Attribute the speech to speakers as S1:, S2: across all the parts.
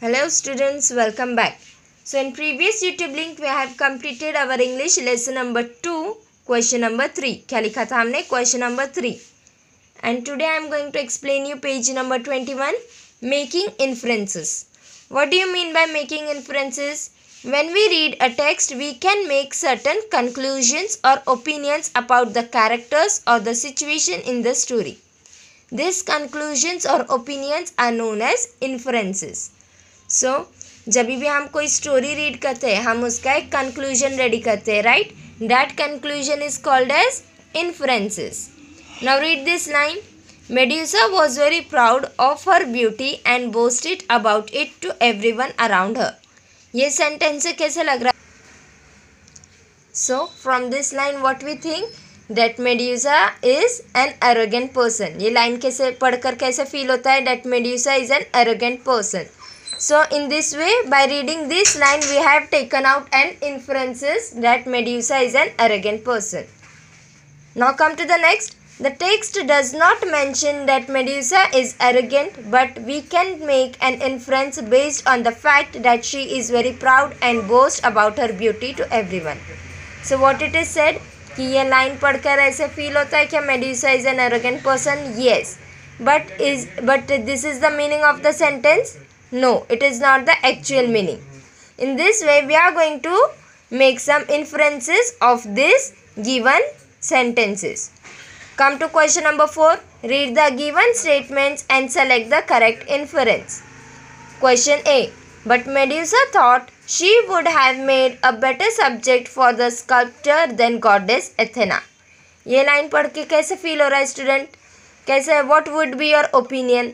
S1: Hello students, welcome back. So in previous YouTube link we have completed our English lesson number 2, question number 3. क्या लिखा था हमने? Question number 3. And today I am going to explain you page number 21, making inferences. What do you mean by making inferences? When we read a text, we can make certain conclusions or opinions about the characters or the situation in the story. These conclusions or opinions are known as inferences. So, जब भी हम कोई story read करते हैं हम उसका एक conclusion ready करते हैं, right? That conclusion is called as inferences. Now read this line. Medusa was very proud of her beauty and boasted about it to everyone around her. ये सेंटेंस से कैसे लग रहा है? So from this line what we think that Medusa is an arrogant person. ये line कैसे पढ़कर कैसे फील होता है? That Medusa is an arrogant person. So in this way, by reading this line, we have taken out an inferences that Medusa is an arrogant person. Now come to the next. The text does not mention that Medusa is arrogant, but we can make an inference based on the fact that she is very proud and boasts about her beauty to everyone. So what it is said कि ये line पढ़कर ऐसे feel होता है कि Medusa is an arrogant person. Yes, but this is the meaning of the sentence. No, it is not the actual meaning. In this way, we are going to make some inferences of these given sentences. Come to question number 4. Read the given statements and select the correct inference. Question A. But Medusa thought she would have made a better subject for the sculptor than goddess Athena. ये line पढ़ के कैसे feel हो रहा है student? कैसे? What would be your opinion?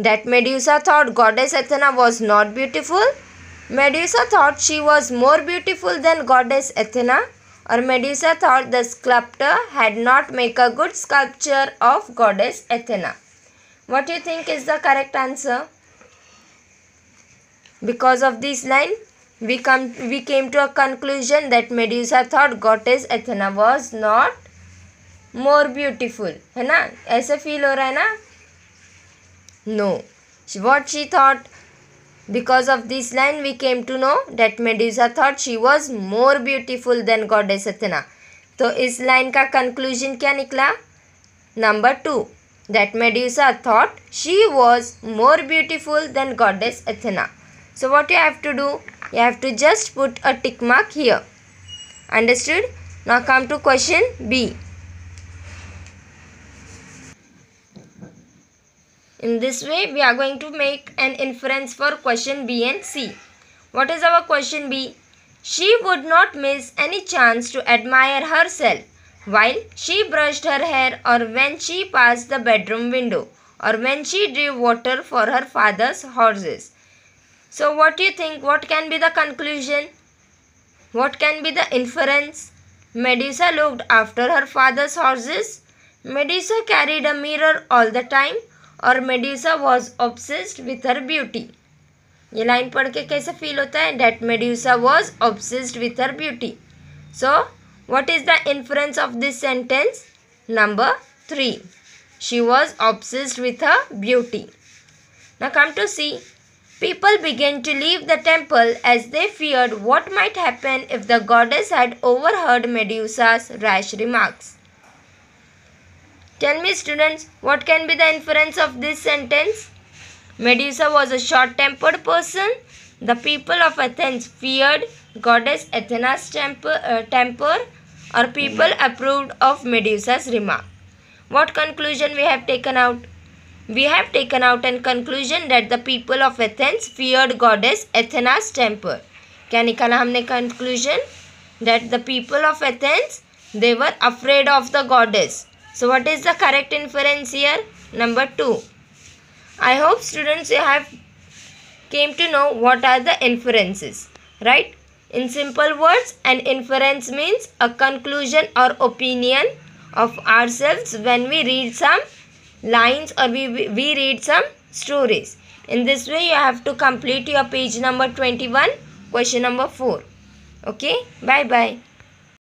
S1: That Medusa thought goddess Athena was not beautiful. Medusa thought she was more beautiful than goddess Athena. Or Medusa thought the sculptor had not made a good sculpture of goddess Athena. What do you think is the correct answer? Because of this line, we came to a conclusion that Medusa thought goddess Athena was not more beautiful. है ना? ऐसे feel हो रहा है ना? No. What she thought? Because of this line we came to know that Medusa thought she was more beautiful than goddess Athena. तो इस line का कंक्लूजन क्या निकला? Number 2. That Medusa thought she was more beautiful than goddess Athena. So what you have to do? You have to just put a tick mark here. Understood? Now come to question B. In this way, we are going to make an inference for question B and C. What is our question B? She would not miss any chance to admire herself while she brushed her hair or when she passed the bedroom window or when she drew water for her father's horses. So what do you think? What can be the conclusion? What can be the inference? Medusa looked after her father's horses. Medusa carried a mirror all the time. और Medusa was obsessed with her beauty. ये line पढ़ के कैसे feel होता है? That Medusa was obsessed with her beauty. So what is the inference of this sentence? Number 3. She was obsessed with her beauty. Now come to see. People began to leave the temple as they feared what might happen if the goddess had overheard Medusa's rash remarks. Tell me students, what can be the inference of this sentence? Medusa was a short-tempered person. The people of Athens feared goddess Athena's temper or people approved of Medusa's remark. What conclusion we have taken out? We have taken out a conclusion that the people of Athens feared goddess Athena's temper. क्या निकाला हमने conclusion? That the people of Athens, they were afraid of the goddess. So what is the correct inference here? Number 2. I hope students you have came to know what are the inferences, right? In simple words, an inference means a conclusion or opinion of ourselves when we read some lines or we read some stories. In this way, you have to complete your page number 21, question number 4. Okay, bye bye.